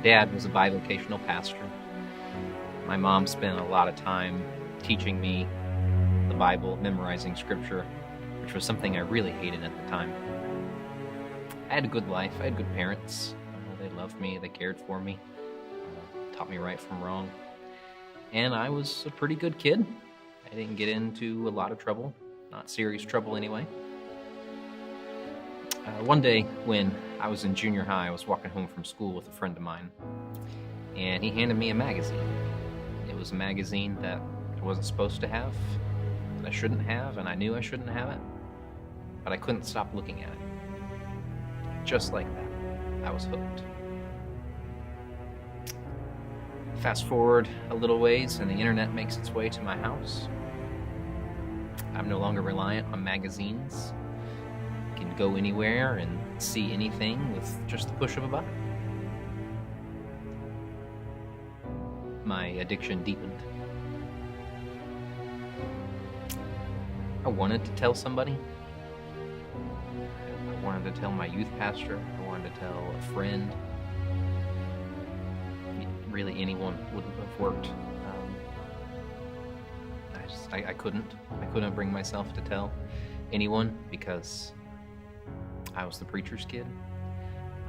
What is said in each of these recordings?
Dad was a bivocational pastor. My mom spent a lot of time teaching me the Bible, memorizing scripture, which was something I really hated at the time. I had a good life. I had good parents. They loved me. They cared for me. Taught me right from wrong. And I was a pretty good kid. I didn't get into a lot of trouble. Not serious trouble anyway. One day when I was in junior high, I was walking home from school with a friend of mine, and he handed me a magazine. It was a magazine that I wasn't supposed to have, that I shouldn't have, and I knew I shouldn't have it, but I couldn't stop looking at it. Just like that, I was hooked. Fast forward a little ways, and the internet makes its way to my house. I'm no longer reliant on magazines. I can go anywhere and see anything with just the push of a button. My addiction deepened. I wanted to tell somebody. I wanted to tell my youth pastor. I wanted to tell a friend. Really, anyone would have worked. I couldn't. I couldn't bring myself to tell anyone because I was the preacher's kid.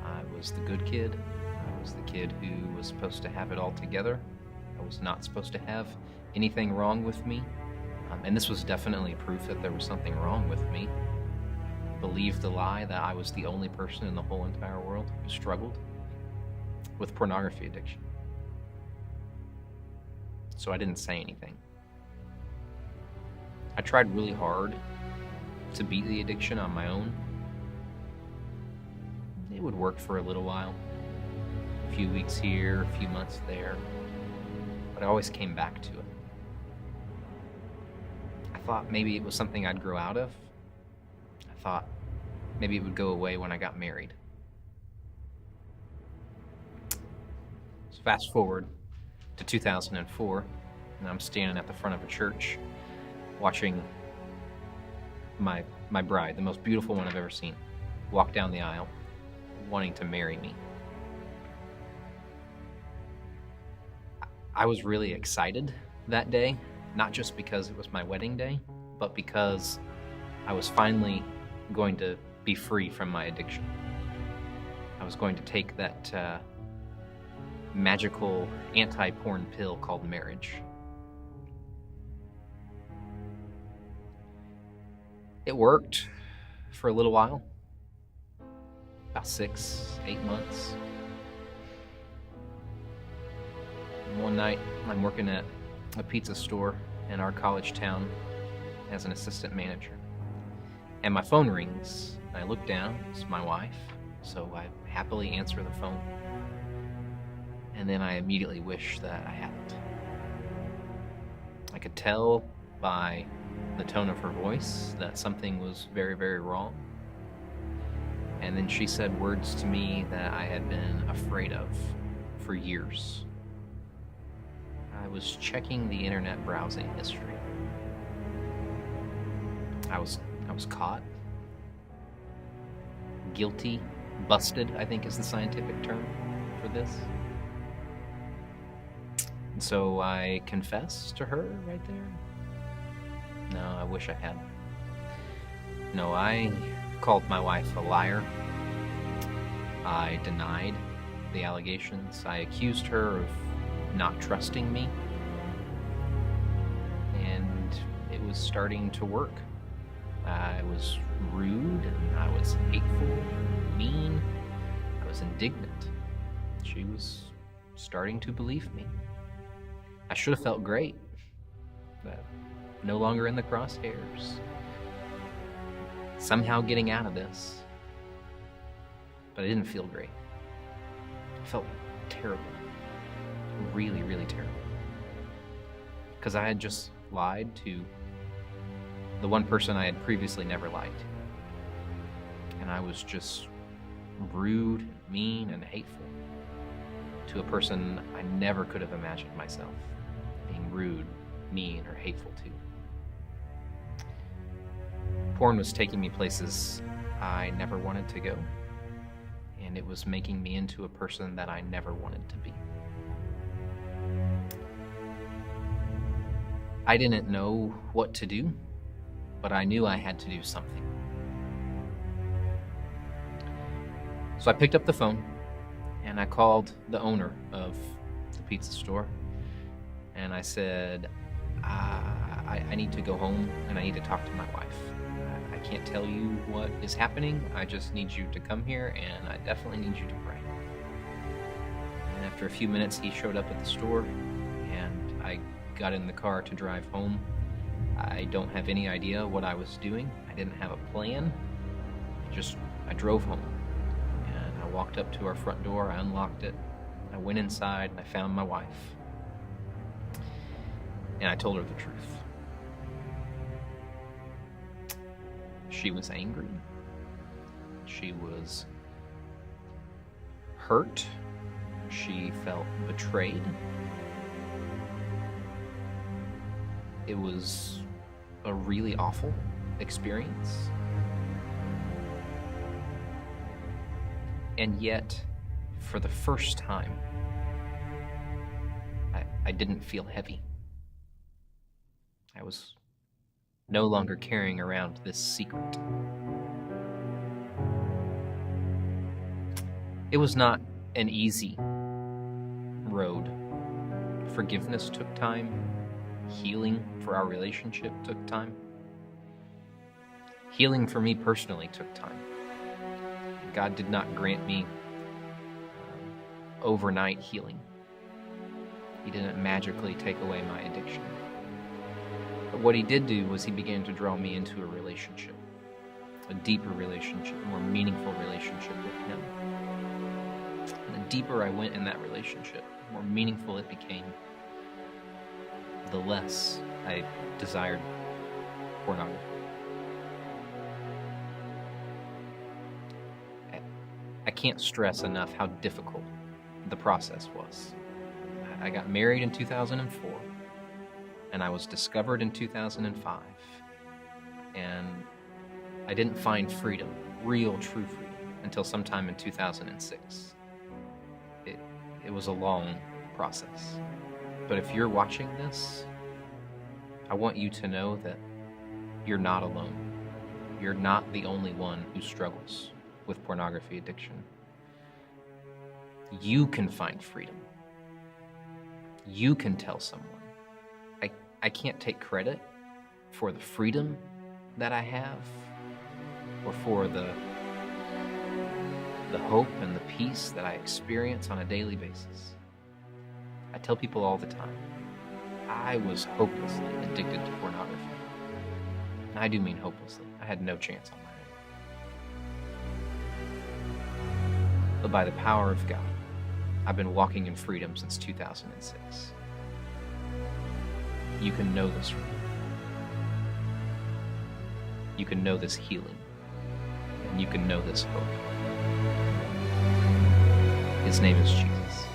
I was the good kid. I was the kid who was supposed to have it all together. I was not supposed to have anything wrong with me. And this was definitely proof that there was something wrong with me. I believed the lie that I was the only person in the whole entire world who struggled with pornography addiction. So I didn't say anything. I tried really hard to beat the addiction on my own. It would work for a little while. A few weeks here, a few months there. But I always came back to it. I thought maybe it was something I'd grow out of. I thought maybe it would go away when I got married. So fast forward to 2004, and I'm standing at the front of a church watching my bride, the most beautiful one I've ever seen, walk down the aisle wanting to marry me. I was really excited that day, not just because it was my wedding day, but because I was finally going to be free from my addiction. I was going to take that magical anti-porn pill called marriage. It worked for a little while, about 6-8 months. And one night, I'm working at a pizza store in our college town as an assistant manager. And my phone rings, and I look down, it's my wife, so I happily answer the phone. And then I immediately wish that I hadn't. I could tell by the tone of her voice that something was very, very wrong. And then she said words to me that I had been afraid of for years. I was checking the internet browsing history. I was caught. Guilty. Busted, I think is the scientific term for this. And so I confessed to her right there. No, I wish I had. No, I called my wife a liar. I denied the allegations. I accused her of not trusting me. And it was starting to work. I was rude, and I was hateful, mean. I was indignant. She was starting to believe me. I should have felt great, but no longer in the crosshairs. Somehow getting out of this. But I didn't feel great. I felt terrible. Really, really terrible. Because I had just lied to the one person I had previously never lied to. And I was just rude, mean, and hateful to a person I never could have imagined myself being rude, mean, or hateful to. Porn was taking me places I never wanted to go, and It was making me into a person that I never wanted to be. I didn't know what to do, but I knew I had to do something. So I picked up the phone and I called the owner of the pizza store and I said, I need to go home and I need to talk to my wife. I can't tell you what is happening. I just need you to come here and I definitely need you to pray. And after a few minutes, he showed up at the store and I got in the car to drive home. I don't have any idea what I was doing. I didn't have a plan. I drove home. And I walked up to our front door, I unlocked it, I went inside and I found my wife. And I told her the truth. She was angry. She was hurt. She felt betrayed. It was a really awful experience. And yet, for the first time, I didn't feel heavy. I was no longer carrying around this secret. It was not an easy road. Forgiveness took time. Healing for our relationship took time. Healing for me personally took time. God did not grant me overnight healing. He didn't magically take away my addiction. But what he did do was he began to draw me into a relationship, a deeper relationship, a more meaningful relationship with him. And the deeper I went in that relationship, the more meaningful it became, the less I desired pornography. I can't stress enough how difficult the process was. I got married in 2004, and I was discovered in 2005, and I didn't find freedom, real, true freedom, until sometime in 2006. It was a long process. But if you're watching this, I want you to know that you're not alone. You're not the only one who struggles with pornography addiction. You can find freedom. You can tell someone. I can't take credit for the freedom that I have or for the hope and the peace that I experience on a daily basis. I tell people all the time, I was hopelessly addicted to pornography. And I do mean hopelessly. I had no chance on my own. But by the power of God, I've been walking in freedom since 2006. You can know this freedom. You can know this healing. And you can know this hope. His name is Jesus.